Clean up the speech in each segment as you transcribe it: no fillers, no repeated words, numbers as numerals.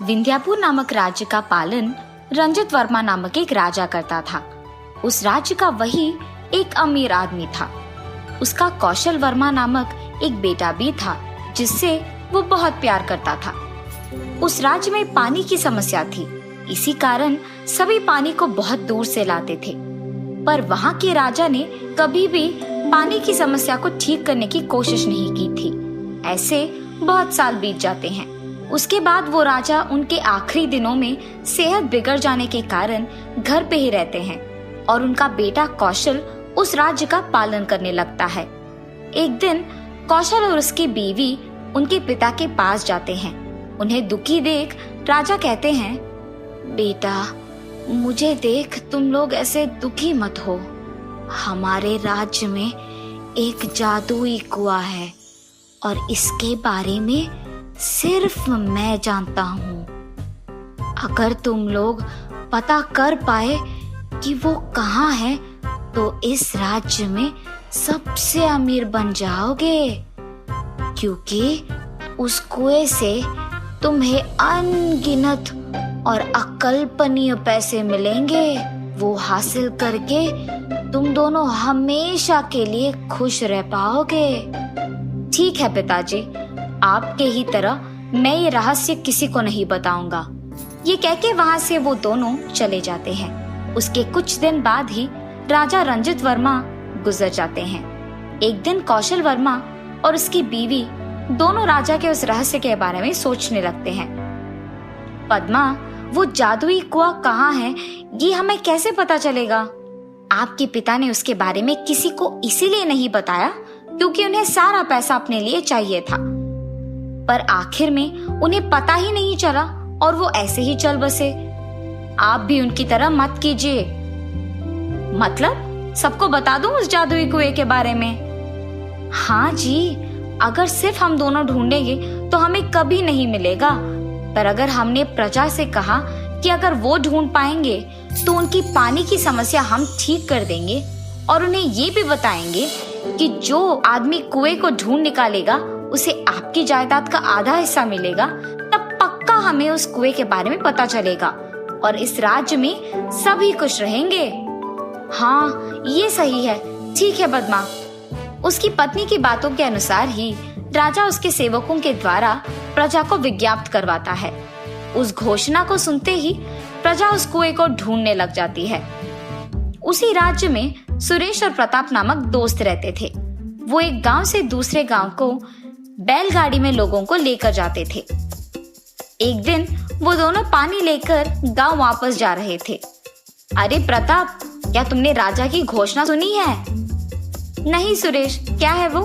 विंध्यापुर नामक राज्य का पालन रंजित वर्मा नामक एक राजा करता था। उस राज्य का वही एक अमीर आदमी था। उसका कौशल वर्मा नामक एक बेटा भी था जिससे वो बहुत प्यार करता था। उस राज्य में पानी की समस्या थी, इसी कारण सभी पानी को बहुत दूर से लाते थे। पर वहाँ के राजा ने कभी भी पानी की समस्या को ठीक करने की कोशिश नहीं की थी। ऐसे बहुत साल बीत जाते हैं। उसके बाद वो राजा उनके आखिरी दिनों में सेहत बिगड़ जाने के कारण घर पे ही रहते हैं और उनका बेटा कौशल उस राज्य का पालन करने लगता है। एक दिन कौशल और उसकी बीवी उनके पिता के पास जाते हैं। उन्हें दुखी देख राजा कहते हैं, बेटा, मुझे देख तुम लोग ऐसे दुखी मत हो। हमारे राज्य में एक जादुई कुआं है और इसके बारे में सिर्फ मैं जानता हूँ। अगर तुम लोग पता कर पाए कि वो कहाँ है तो इस राज्य में सबसे अमीर बन जाओगे, क्योंकि उस कुएं से तुम्हें अनगिनत और अकल्पनीय पैसे मिलेंगे। वो हासिल करके तुम दोनों हमेशा के लिए खुश रह पाओगे। ठीक है पिताजी, आपके ही तरह मैं ये रहस्य किसी को नहीं बताऊंगा। ये कहके वहाँ से वो दोनों चले जाते हैं। उसके कुछ दिन बाद ही राजा रंजित वर्मा गुजर जाते हैं। एक दिन कौशल वर्मा और उसकी बीवी दोनों राजा के उस रहस्य के बारे में सोचने लगते हैं। पद्मा, वो जादुई कुआं कहाँ है ये हमें कैसे पता चलेगा? आपके पिता ने उसके बारे में किसी को इसीलिए नहीं बताया क्योंकि उन्हें सारा पैसा अपने लिए चाहिए था। पर आखिर में उन्हें पता ही नहीं चला और वो ऐसे ही चल बसे। आप भी उनकी तरह मत कीजिए। मतलब सबको बता दूं उस जादुई कुएं के बारे में? हाँ जी, अगर सिर्फ हम दोनों ढूंढेंगे तो हमें कभी नहीं मिलेगा। पर अगर हमने प्रजा से कहा कि अगर वो ढूंढ पाएंगे तो उनकी पानी की समस्या हम ठीक कर देंगे और उन्हें ये भी बताएंगे कि जो आदमी कुएं को ढूंढ निकालेगा उसे आपकी जायदाद का आधा हिस्सा मिलेगा, तब पक्का हमें उस कुएं के बारे में पता चलेगा और इस राज्य में सभी खुश रहेंगे। हाँ, ये सही है। ठीक है पद्मा। उसकी पत्नी की बातों के अनुसार ही राजा उसके सेवकों के द्वारा प्रजा को विज्ञापित करवाता है। उस घोषणा को सुनते ही प्रजा उस कुएं को ढूंढने लग जाती है। उसी राज्य में सुरेश और प्रताप नामक दोस्त रहते थे। वो एक गांव से दूसरे गांव को बैलगाड़ी में लोगों को लेकर जाते थे। एक दिन वो दोनों पानी लेकर गांव वापस जा रहे थे। अरे प्रताप, क्या तुमने राजा की घोषणा सुनी है? नहीं सुरेश, क्या है वो?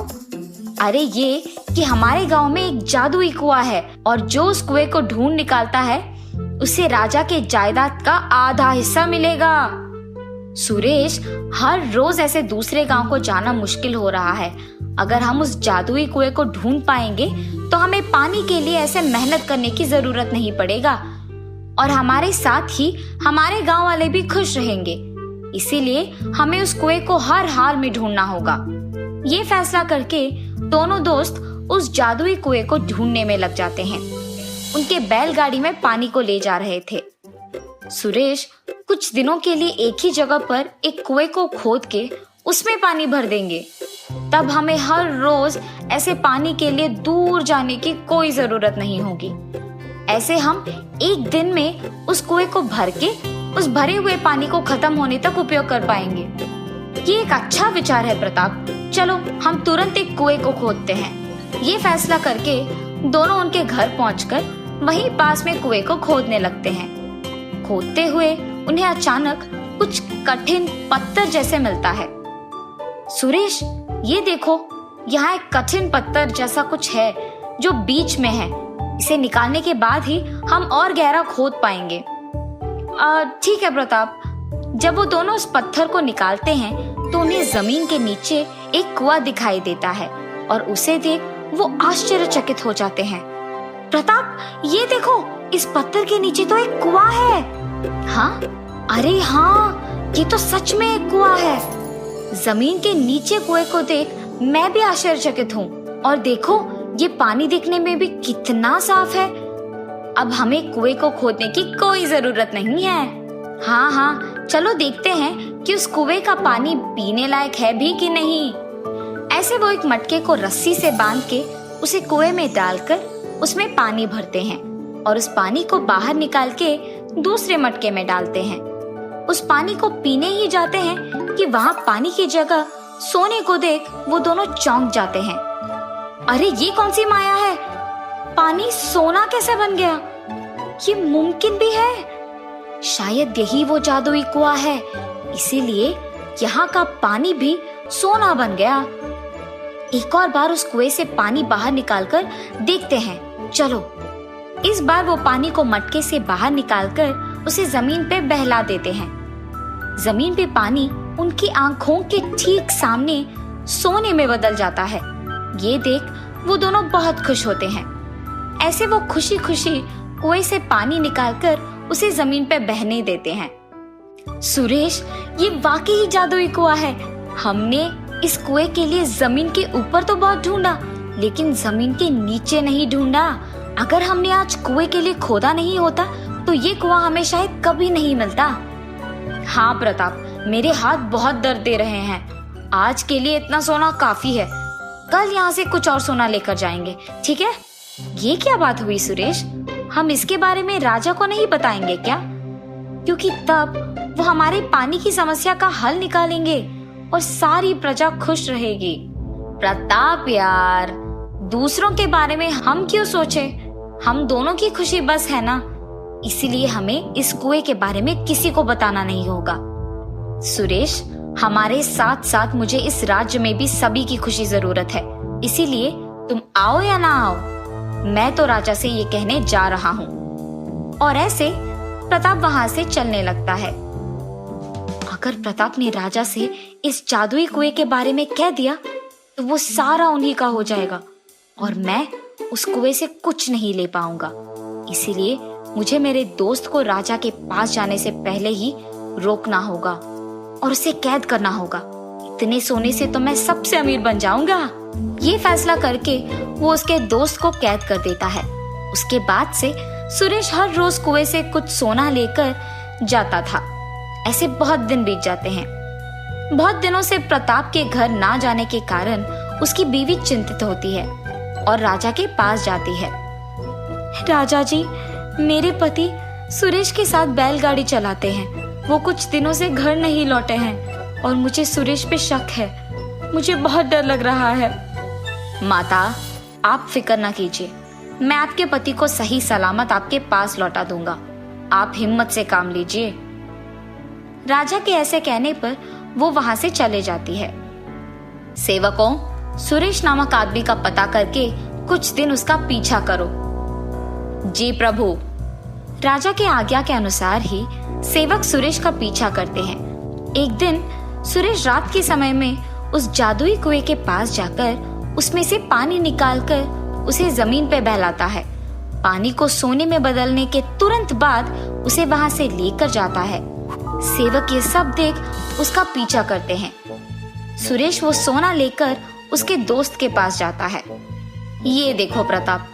अरे ये कि हमारे गांव में एक जादुई कुआं है और जो उस कुएं को ढूंढ निकालता है उसे राजा के जायदाद का आधा हिस्सा मिलेगा। सुरेश, हर रोज ऐसे दूसरे गांव को जाना मुश्किल हो रहा है। अगर हम उस जादुई कुएं को ढूंढ पाएंगे तो हमें पानी के लिए ऐसे मेहनत करने की जरूरत नहीं पड़ेगा और हमारे साथ ही हमारे गांव वाले भी खुश रहेंगे। इसीलिए हमें उस कुएं को हर हाल में ढूंढना होगा। ये फैसला करके दोनों दोस्त उस जादुई कुएं को ढूंढने में लग जाते हैं। उनके बैलगाड़ी में पानी को ले जा रहे थे। सुरेश कुछ दिनों के लिए एक ही जगह पर एक कुएं को खोद के उसमें पानी भर देंगे। तब हमें हर रोज ऐसे पानी के लिए दूर जाने की कोई जरूरत नहीं होगी। ऐसे हम एक दिन में उस कुएं को भर के उस भरे हुए पानी को खत्म होने तक उपयोग कर पाएंगे। ये एक अच्छा विचार है प्रताप। चलो हम तुरंत एक कुएं को खोदते हैं। ये फैसला करके दोनों उनके घर पहुंचकर वहीं पास में कुएं को खोदने लगते हैं। खोदते हुए उन्हें अचानक कुछ कठिन पत्थर जैसे मिलता है। सुरेश, ये देखो, यहाँ एक कठिन पत्थर जैसा कुछ है जो बीच में है। इसे निकालने के बाद ही हम और गहरा खोद पाएंगे। ठीक है प्रताप। जब वो दोनों उस पत्थर को निकालते हैं तो उन्हें जमीन के नीचे एक कुआं दिखाई देता है और उसे देख वो आश्चर्यचकित हो जाते हैं। प्रताप, ये देखो, इस पत्थर के नीचे तो एक कुआं है। हाँ, अरे हाँ, ये तो सच में एक कुआं है। जमीन के नीचे कुएं को देख मैं भी आश्चर्यचकित हूँ। और देखो, ये पानी देखने में भी कितना साफ है। अब हमें कुएं को खोदने की कोई जरूरत नहीं है। हाँ हाँ, चलो देखते हैं कि उस कुएं का पानी पीने लायक है भी कि नहीं। ऐसे वो एक मटके को रस्सी से बांध के उसे कुएं में डालकर उसमें पानी भरते हैं और उस पानी को बाहर निकाल के दूसरे मटके में डालते हैं। उस पानी को पीने ही जाते हैं कि वहाँ पानी की जगह सोने को देख वो दोनों चौंक जाते हैं। अरे ये कौन सी माया है? पानी सोना कैसे बन गया? ये मुमकिन भी है? शायद यही वो जादुई कुआं है, इसीलिए यहाँ का पानी भी सोना बन गया। एक और बार उस कुएं से पानी बाहर निकालकर देखते हैं। चलो, इस बार वो पानी को मटके से बाहर निकालकर उसे जमीन पे बहला देते हैं। जमीन पे पानी उनकी आंखों के ठीक सामने सोने में बदल जाता है। ये देख वो दोनों बहुत खुश होते हैं। ऐसे वो खुशी खुशी कुएं से पानी निकालकर उसे जमीन पे बहने देते हैं। सुरेश, ये वाकई ही जादुई कुआं है। हमने इस कुएं के लिए जमीन के ऊपर तो बहुत ढूंढा, लेकिन जमीन के नीचे नहीं ढूंढा। अगर हमने आज कुएं के लिए खोदा नहीं होता तो ये कुआं हमें शायद कभी नहीं मिलता। हाँ प्रताप, मेरे हाथ बहुत दर्द दे रहे हैं। आज के लिए इतना सोना काफी है। कल यहाँ से कुछ और सोना लेकर जाएंगे, ठीक है? ये क्या बात हुई सुरेश? हम इसके बारे में राजा को नहीं बताएंगे क्या? क्योंकि तब वो हमारे पानी की समस्या का हल निकालेंगे और सारी प्रजा खुश रहेगी। प्रताप यार, दूसरों के बारे में हम क्यों सोचे? हम दोनों की खुशी बस है ना, इसीलिए हमें इस कुएं के बारे में किसी को बताना नहीं होगा। सुरेश, हमारे साथ साथ मुझे इस राज्य में भी सभी की खुशी जरूरत है, इसीलिए तुम आओ या ना आओ, मैं तो राजा से ये कहने जा रहा हूँ। और ऐसे प्रताप वहां से चलने लगता है। अगर प्रताप ने राजा से इस जादुई कुएं के बारे में कह दिया तो वो सारा उन्हीं का हो जाएगा और मैं उस कुएं से कुछ नहीं ले पाऊंगा। इसीलिए मुझे मेरे दोस्त को राजा के पास जाने से पहले ही रोकना होगा और उसे कैद करना होगा। इतने सोने से तो मैं सबसे अमीर बन जाऊंगा। ये फैसला करके वो उसके दोस्त को कैद कर देता है। उसके बाद से सुरेश हर रोज कुएं से कुछ सोना लेकर जाता था। ऐसे बहुत दिन बीत जाते हैं। बहुत दिनों से प्रताप के घर ना जाने के कारण उसकी बीवी चिंतित होती है और राजा के पास जाती है। राजा जी, मेरे पति सुरेश के साथ बैलगाड़ी चलाते हैं। वो कुछ दिनों से घर नहीं लौटे हैं और मुझे सुरेश पे शक है। मुझे बहुत डर लग रहा है। माता, आप फिक्र न कीजिए, मैं आपके पति को सही सलामत आपके पास लौटा दूंगा। आप हिम्मत से काम लीजिए। राजा के ऐसे कहने पर वो वहां से चले जाती है। सेवकों, सुरेश नामक आदमी का पता करके कुछ दिन उसका पीछा करो। जी प्रभु। राजा के आज्ञा के अनुसार ही सेवक सुरेश का पीछा करते हैं। एक दिन सुरेश रात के समय में उस जादुई कुएं के पास जाकर उसमें से पानी निकालकर उसे जमीन पे बहलाता है। पानी को सोने में बदलने के तुरंत बाद उसे वहां से लेकर जाता है। सेवक ये सब देख उसका पीछा करते हैं। सुरेश वो सोना लेकर उसके दोस्त के पास जाता है। ये देखो प्रताप,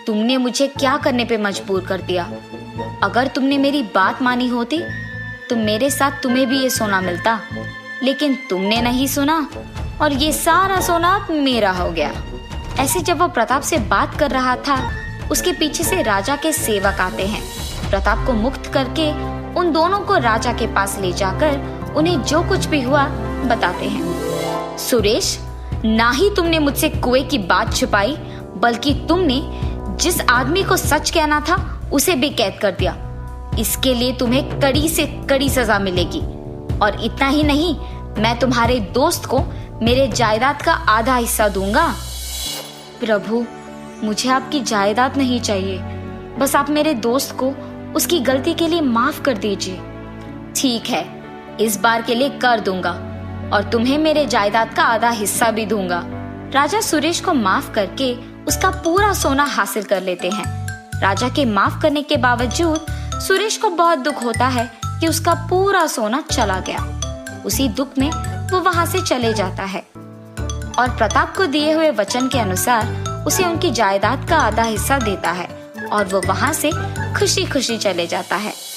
तुमने मुझे क्या करने पे मजबूर कर दिया। अगर तुमने मेरी बात मानी होती तो मेरे साथ तुम्हें भी ये सोना मिलता, लेकिन तुमने नहीं सुना और ये सारा सोना अब मेरा हो गया। ऐसे जब वो प्रताप से बात कर रहा था, उसके पीछे से राजा के सेवक आते हैं। प्रताप को मुक्त करके उन दोनों को राजा के पास ले जाकर उन्हें जो कुछ भी हुआ बताते हैं। सुरेश, ना ही तुमने मुझसे कुएं की बात छुपाई, बल्कि तुमने जिस आदमी को सच कहना था उसे भी कैद कर दिया। इसके लिए तुम्हें कड़ी से कड़ी सजा मिलेगी। और इतना ही नहीं, मैं तुम्हारे दोस्त को मेरे जायदाद का आधा हिस्सा दूंगा। प्रभु, मुझे आपकी जायदाद नहीं चाहिए, बस आप मेरे दोस्त को उसकी गलती के लिए माफ कर दीजिए। ठीक है, इस बार के लिए कर दूंगा और तुम्हें मेरे जायदाद का आधा हिस्सा भी दूंगा। राजा सुरेश को माफ करके उसका पूरा सोना हासिल कर लेते हैं। राजा के माफ करने के बावजूद सुरेश को बहुत दुख होता है कि उसका पूरा सोना चला गया। उसी दुख में वो वहां से चले जाता है और प्रताप को दिए हुए वचन के अनुसार उसे उनकी जायदाद का आधा हिस्सा देता है और वो वहां से खुशी खुशी चले जाता है।